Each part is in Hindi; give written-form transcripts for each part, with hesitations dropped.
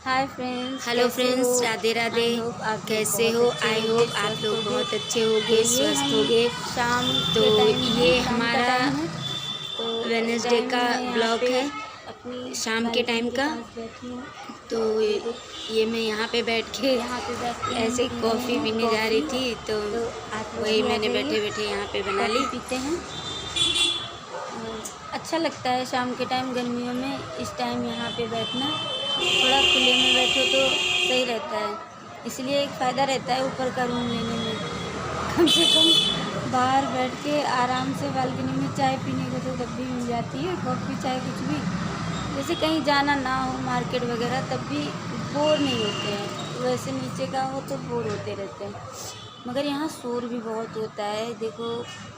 हाय फ्रेंड्स, हेलो कैसे हो? Friends, Radhe Radhe. I hope आप लोग कैसे बहुत हो? अच्छे आई होगे, होप आप स्वस्थ लोग होगे। बहुत अच्छे तो होगे, ये स्वस्थ हम होगे। शाम तो के टाइम है, ये शाम का हमारा टाइम है। तो इस वेडनेसडे टाइम का मैं यहाँ ब्लॉग पे है, अपनी शाम के बालकनी टाइम के का। पास बैठी हूँ। तो ये देख, ये मैं यहाँ पे बैठ के यहाँ पे बैठ के हम ऐसे पी रहे कॉफ़ी हैं पीने जा रही कॉफ़ी। थी, तो तो आप लोग वही भी आ मैंने जाइए, बैठे बैठे यहाँ पे बना कॉफ़ी ली। पीते हैं। और अच्छा लगता है शाम के टाइम, गर्मियों में इस टाइम यहाँ पे बैठना। थोड़ा खुले में बैठो तो सही रहता है, इसलिए एक फ़ायदा रहता है ऊपर का रूम लेने में। कम से कम बाहर बैठ के आराम से बालकनी में चाय पीने को तो तब भी मिल जाती है, कॉफ़ी चाय कुछ भी। जैसे कहीं जाना ना हो मार्केट वगैरह, तब भी बोर नहीं होते हैं। वैसे नीचे का हो तो बोर होते रहते हैं, मगर यहाँ शोर भी बहुत होता है। देखो,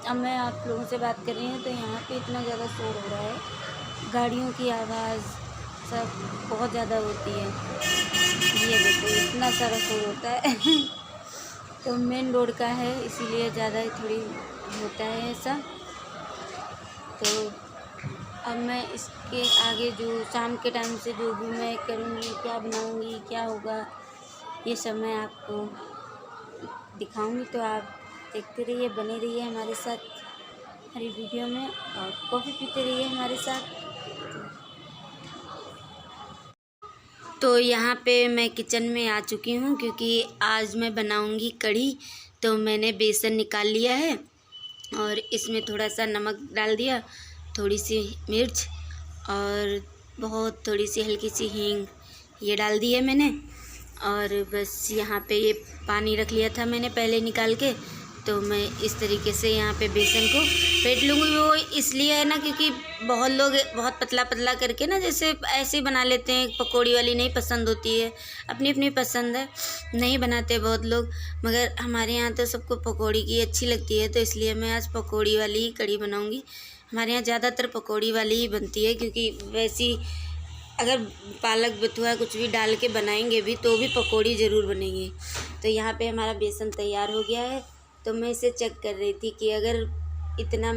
अब मैं आप लोगों से बात कर रही हूँ तो यहाँ पे इतना ज़्यादा शोर हो रहा है, गाड़ियों की आवाज़ सब बहुत ज़्यादा होती है। ये देखो, इतना सारा शोर होता है। तो मेन रोड का है, इसीलिए ज़्यादा ही थोड़ी होता है ऐसा। तो अब मैं इसके आगे जो शाम के टाइम से जो भी मैं करूँगी, क्या बनाऊँगी, क्या होगा, ये सब मैं आपको दिखाऊँगी। तो आप देखते रहिए, बने रहिए हमारे साथ हमारी वीडियो में, और कॉफ़ी पीते रहिए हमारे साथ। तो यहाँ पे मैं किचन में आ चुकी हूँ, क्योंकि आज मैं बनाऊँगी कढ़ी। तो मैंने बेसन निकाल लिया है और इसमें थोड़ा सा नमक डाल दिया, थोड़ी सी मिर्च और बहुत थोड़ी सी हल्की सी हींग, ये डाल दी है मैंने। और बस यहाँ पे ये पानी रख लिया था मैंने पहले निकाल के। तो मैं इस तरीके से यहाँ पे बेसन को फेंट लूँगी। वो इसलिए है ना, क्योंकि बहुत लोग बहुत पतला पतला करके ना, जैसे ऐसे ही बना लेते हैं, पकौड़ी वाली नहीं पसंद होती है। अपनी अपनी पसंद है, नहीं बनाते बहुत लोग, मगर हमारे यहाँ तो सबको पकौड़ी की अच्छी लगती है। तो इसलिए मैं आज पकौड़ी वाली ही कढ़ी बनाऊँगी। हमारे यहाँ ज़्यादातर पकौड़ी वाली ही बनती है, क्योंकि वैसी अगर पालक बथुआ कुछ भी डाल के बनाएंगे भी तो भी पकौड़ी ज़रूर बनेगी। तो यहाँ पे हमारा बेसन तैयार हो गया है। तो मैं इसे चेक कर रही थी कि अगर इतना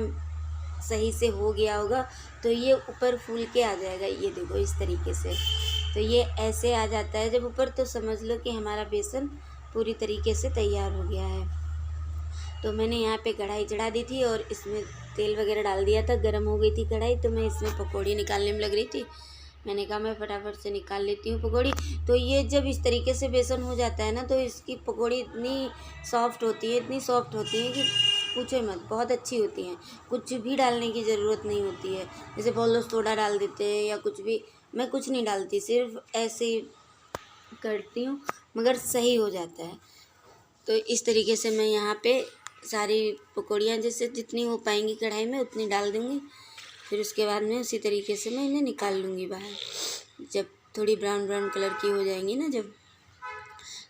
सही से हो गया होगा तो ये ऊपर फूल के आ जाएगा। ये देखो इस तरीके से, तो ये ऐसे आ जाता है जब ऊपर, तो समझ लो कि हमारा बेसन पूरी तरीके से तैयार हो गया है। तो मैंने यहाँ पे कढ़ाई चढ़ा दी थी और इसमें तेल वगैरह डाल दिया था, गर्म हो गई थी कढ़ाई। तो मैं इसमें पकौड़ी निकालने में लग रही थी। मैंने कहा मैं फटाफट से निकाल लेती हूँ पकौड़ी। तो ये जब इस तरीके से बेसन हो जाता है ना, तो इसकी पकौड़ी इतनी सॉफ्ट होती है, इतनी सॉफ्ट होती है कि पूछो मत, बहुत अच्छी होती हैं। कुछ भी डालने की ज़रूरत नहीं होती है, जैसे बहुत लोग सोडा डाल देते हैं या कुछ भी। मैं कुछ नहीं डालती, सिर्फ ऐसे ही करती हूँ, मगर सही हो जाता है। तो इस तरीके से मैं यहाँ पे सारी पकौड़ियाँ जैसे जितनी हो पाएंगी कढ़ाई में उतनी डाल दूँगी। फिर उसके बाद में उसी तरीके से मैं इन्हें निकाल लूँगी बाहर, जब थोड़ी ब्राउन ब्राउन कलर की हो जाएंगी ना जब।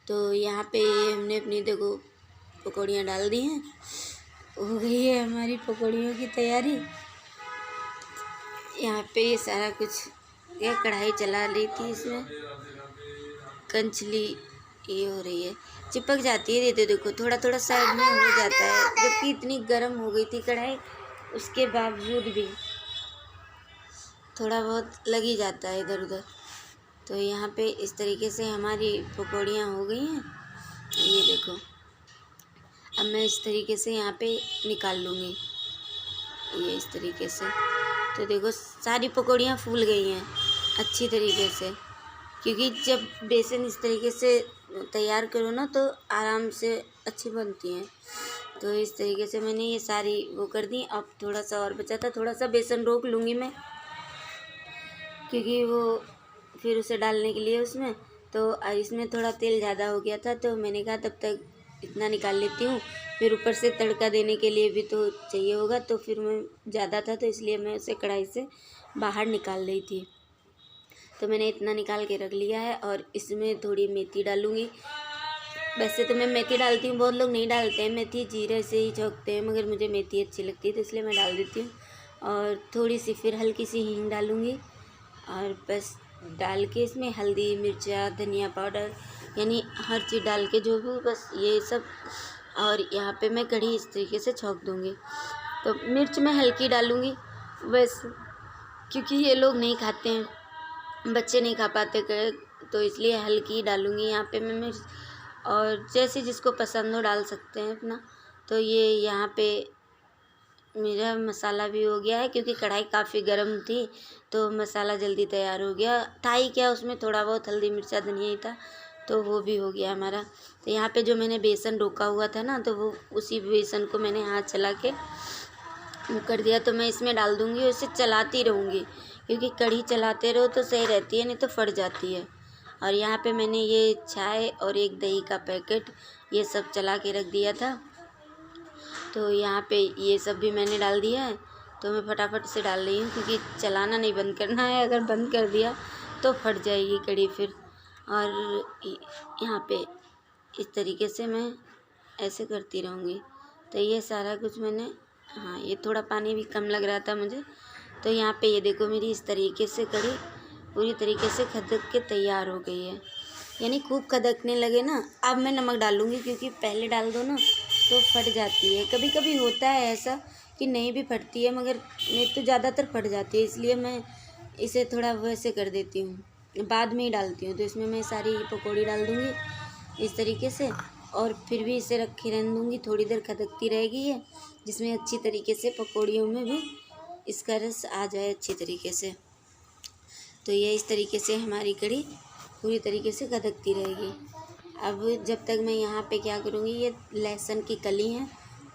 तो यहाँ पे ये हमने अपनी देखो पकौड़ियाँ डाल दी हैं, हो गई है हमारी पकौड़ियों की तैयारी। यहाँ पे ये सारा कुछ, ये कढ़ाई चला रही थी, इसमें कंचली ये हो रही है, चिपक जाती है। ये देखो थोड़ा थोड़ा साइड में हो जाता है, जबकि इतनी गर्म हो गई थी कढ़ाई, उसके बावजूद भी थोड़ा बहुत लग ही जाता है इधर उधर। तो यहाँ पे इस तरीके से हमारी पकौड़ियाँ हो गई हैं। ये देखो, अब मैं इस तरीके से यहाँ पे निकाल लूँगी, ये इस तरीके से। तो देखो सारी पकौड़ियाँ फूल गई हैं अच्छी तरीके से, क्योंकि जब बेसन इस तरीके से तैयार करो ना तो आराम से अच्छी बनती हैं। तो इस तरीके से मैंने ये सारी वो कर दी। अब थोड़ा सा और बचा था, थोड़ा सा बेसन रोक लूँगी मैं, क्योंकि वो फिर उसे डालने के लिए उसमें, तो इसमें थोड़ा तेल ज़्यादा हो गया था। तो मैंने कहा तब तक इतना निकाल लेती हूँ, फिर ऊपर से तड़का देने के लिए भी तो चाहिए होगा। तो फिर मैं ज़्यादा था तो इसलिए मैं उसे कढ़ाई से बाहर निकाल रही थी। तो मैंने इतना निकाल के रख लिया है और इसमें थोड़ी मेथी डालूँगी। वैसे तो मैं मेथी डालती हूँ, बहुत लोग नहीं डालते हैं मेथी, जीरे से ही छौंकते हैं, मगर मुझे मेथी अच्छी लगती है तो इसलिए मैं डाल देती हूँ। और थोड़ी सी फिर हल्की सी हींग डालूँगी, और बस डाल के इसमें हल्दी, मिर्चा, धनिया पाउडर, यानी हर चीज़ डाल के जो भी, बस ये सब। और यहाँ पे मैं कढ़ी इस तरीके से छौंक दूँगी। तो मिर्च मैं हल्की डालूँगी बस, क्योंकि ये लोग नहीं खाते हैं, बच्चे नहीं खा पाते तो इसलिए हल्की डालूँगी यहाँ पे मैं मिर्च, और जैसे जिसको पसंद हो डाल सकते हैं अपना। तो ये यहाँ पे मेरा मसाला भी हो गया है, क्योंकि कढ़ाई काफ़ी गर्म थी तो मसाला जल्दी तैयार हो गया। था ही क्या उसमें, थोड़ा बहुत हल्दी मिर्चा धनिया ही था, तो वो भी हो गया हमारा। तो यहाँ पे जो मैंने बेसन रोका हुआ था ना, तो वो उसी बेसन को मैंने हाथ चला के कर दिया। तो मैं इसमें डाल दूँगी और इसे चलाती रहूँगी, क्योंकि कढ़ी चलाते रहो तो सही रहती है, नहीं तो फट जाती है। और यहाँ पे मैंने ये चाय और एक दही का पैकेट ये सब चला के रख दिया था। तो यहाँ पे ये सब भी मैंने डाल दिया है। तो मैं फटाफट से डाल रही हूँ, क्योंकि चलाना नहीं बंद करना है, अगर बंद कर दिया तो फट जाएगी कढ़ी फिर। और यहाँ पे इस तरीके से मैं ऐसे करती रहूँगी। तो ये सारा कुछ मैंने, हाँ ये थोड़ा पानी भी कम लग रहा था मुझे। तो यहाँ पे ये देखो मेरी इस तरीके से कढ़ी पूरी तरीके से खदक के तैयार हो गई है, यानी खूब खदकने लगे ना। अब मैं नमक डालूँगी, क्योंकि पहले डाल दो ना तो फट जाती है। कभी कभी होता है ऐसा कि नहीं भी फटती है, मगर नहीं तो ज़्यादातर फट जाती है, इसलिए मैं इसे थोड़ा वैसे कर देती हूँ, बाद में ही डालती हूँ। तो इसमें मैं सारी पकौड़ी डाल दूँगी इस तरीके से, और फिर भी इसे रखी रहने दूँगी, थोड़ी देर खदकती रहेगी ये, जिसमें अच्छी तरीके से पकौड़ियों में भी इसका रस आ जाए अच्छी तरीके से। तो ये इस तरीके से हमारी कढ़ी पूरी तरीके से खदकती रहेगी। अब जब तक मैं यहाँ पे क्या करूँगी, ये लहसुन की कली है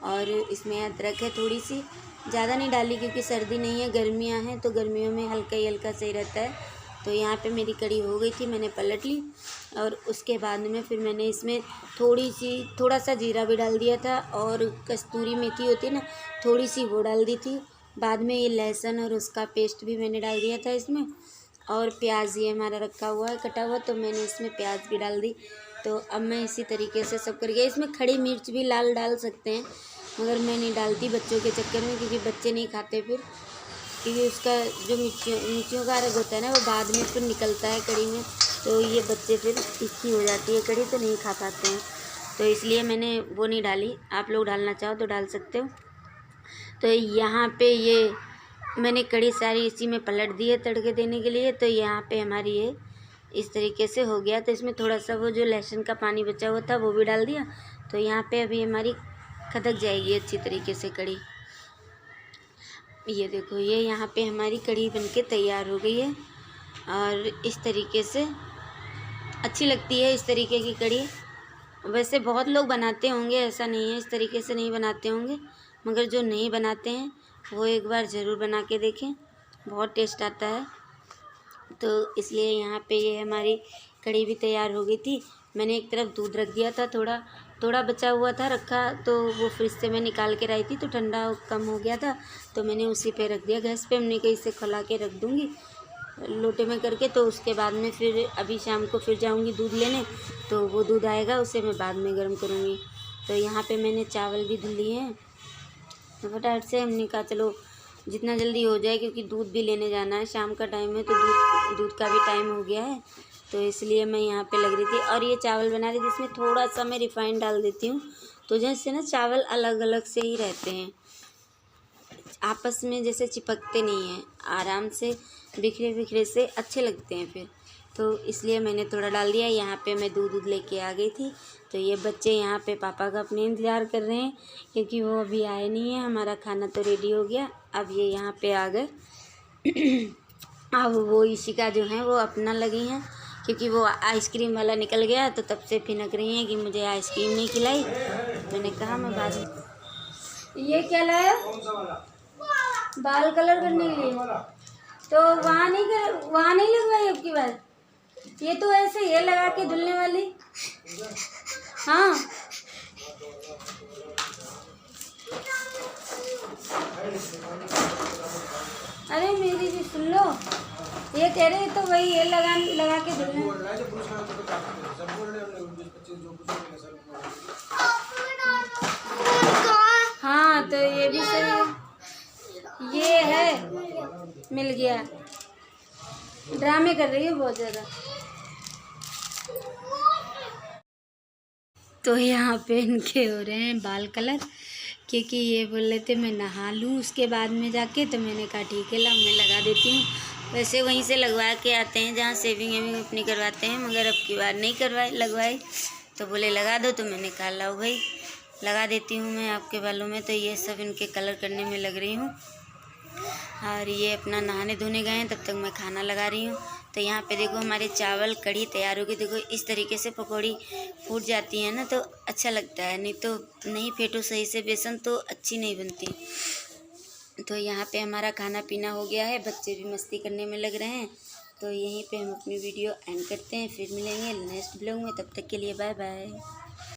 और इसमें अदरक है थोड़ी सी, ज़्यादा नहीं डाली क्योंकि सर्दी नहीं है, गर्मियाँ हैं, तो गर्मियों में हल्का ही हल्का सही रहता है। तो यहाँ पे मेरी कढ़ी हो गई थी, मैंने पलट ली, और उसके बाद में फिर मैंने इसमें थोड़ा सा जीरा भी डाल दिया था, और कस्तूरी मेथी होती है ना, थोड़ी सी वो डाल दी थी। बाद में ये लहसुन और उसका पेस्ट भी मैंने डाल दिया था इसमें, और प्याज ये हमारा रखा हुआ है कटा हुआ, तो मैंने इसमें प्याज भी डाल दी। तो अब मैं इसी तरीके से सब करके, इसमें खड़ी मिर्च भी लाल डाल सकते हैं, मगर मैं नहीं डालती बच्चों के चक्कर में, क्योंकि बच्चे नहीं खाते फिर, क्योंकि उसका जो मिर्चियों का रंग होता है ना, वो बाद में फिर निकलता है कढ़ी में, तो ये बच्चे फिर तीखी हो जाती है कढ़ी, तो नहीं खा पाते हैं। तो इसलिए मैंने वो नहीं डाली। आप लोग डालना चाहो तो डाल सकते हो। तो यहाँ पे ये मैंने कढ़ी सारी इसी में पलट दी है तड़के देने के लिए। तो यहाँ पे हमारी ये इस तरीके से हो गया। तो इसमें थोड़ा सा वो जो लहसुन का पानी बचा हुआ था वो भी डाल दिया। तो यहाँ पे अभी हमारी खदक जाएगी अच्छी तरीके से कढ़ी। ये देखो, ये यहाँ पे हमारी कढ़ी बनके तैयार हो गई है, और इस तरीके से अच्छी लगती है इस तरीके की कढ़ी। वैसे बहुत लोग बनाते होंगे, ऐसा नहीं है इस तरीके से नहीं बनाते होंगे, मगर जो नहीं बनाते हैं वो एक बार ज़रूर बना के देखें, बहुत टेस्ट आता है। तो इसलिए यहाँ पे ये हमारी कढ़ी भी तैयार हो गई थी। मैंने एक तरफ दूध रख दिया था, थोड़ा बचा हुआ था रखा, तो वो फ्रिज से मैं निकाल के लाई थी, तो ठंडा कम हो गया था, तो मैंने उसी पे रख दिया गैस पे। हमने कहीं से खौला के रख दूँगी लोटे में करके। तो उसके बाद में फिर अभी शाम को फिर जाऊँगी दूध लेने, तो वो दूध आएगा उसे मैं बाद में गर्म करूँगी। तो यहाँ पे मैंने चावल भी धुल लिए हैं, तो फटाफट से हमने कहा चलो जितना जल्दी हो जाए, क्योंकि दूध भी लेने जाना है, शाम का टाइम है, तो दूध का भी टाइम हो गया है, तो इसलिए मैं यहाँ पे लग रही थी। और ये चावल बना रही थी, जिसमें थोड़ा सा मैं रिफ़ाइंड डाल देती हूँ, तो जैसे ना चावल अलग अलग से ही रहते हैं, आपस में जैसे चिपकते नहीं हैं, आराम से बिखरे बिखरे से अच्छे लगते हैं फिर। तो इसलिए मैंने थोड़ा डाल दिया। यहाँ पे मैं दूध लेके आ गई थी, तो ये बच्चे यहाँ पे पापा का अपने इंतज़ार कर रहे हैं, क्योंकि वो अभी आए नहीं हैं। हमारा खाना तो रेडी हो गया, अब ये यहाँ पे आ गए। अब वो इशिका जो हैं वो अपना लगी हैं, क्योंकि वो आइसक्रीम वाला निकल गया, तो तब से फिनक रही हैं कि मुझे आइसक्रीम नहीं खिलाई। मैंने कहा मैं बाद में। ये क्या लाया? बाल कलर करने के लिए, तो वहाँ नहीं लगवाई अब की बार। ये तो ऐसे ये लगा के धुलने वाली। हाँ अरे मेरी भी सुन लो, ये कह रहे तो वही ये लगा के धुलने। हाँ तो ये भी सही है, ये है मिल गया। ड्रामे कर रही है बहुत ज़्यादा। तो यहाँ पे इनके हो रहे हैं बाल कलर, क्योंकि ये बोल रहे थे मैं नहा लूँ उसके बाद में जाके, तो मैंने कहा ठीक है ला मैं लगा देती हूँ। वैसे वहीं से लगवा के आते हैं जहाँ सेविंग वेविंग अपनी करवाते हैं, मगर अब की बार नहीं लगवाई। तो बोले लगा दो, तो मैंने कहा लाओ भाई लगा देती हूँ मैं आपके बालों में। तो ये सब इनके कलर करने में लग रही हूँ, और ये अपना नहाने धोने गए हैं, तब तक मैं खाना लगा रही हूँ। तो यहाँ पे देखो हमारे चावल कढ़ी तैयार हो गई। देखो इस तरीके से पकौड़ी फूट जाती है ना तो अच्छा लगता है, नहीं तो नहीं फेंटो सही से बेसन तो अच्छी नहीं बनती। तो यहाँ पे हमारा खाना पीना हो गया है, बच्चे भी मस्ती करने में लग रहे हैं। तो यहीं पे हम अपनी वीडियो एंड करते हैं, फिर मिलेंगे नेक्स्ट ब्लॉग में। तब तक के लिए बाय बाय।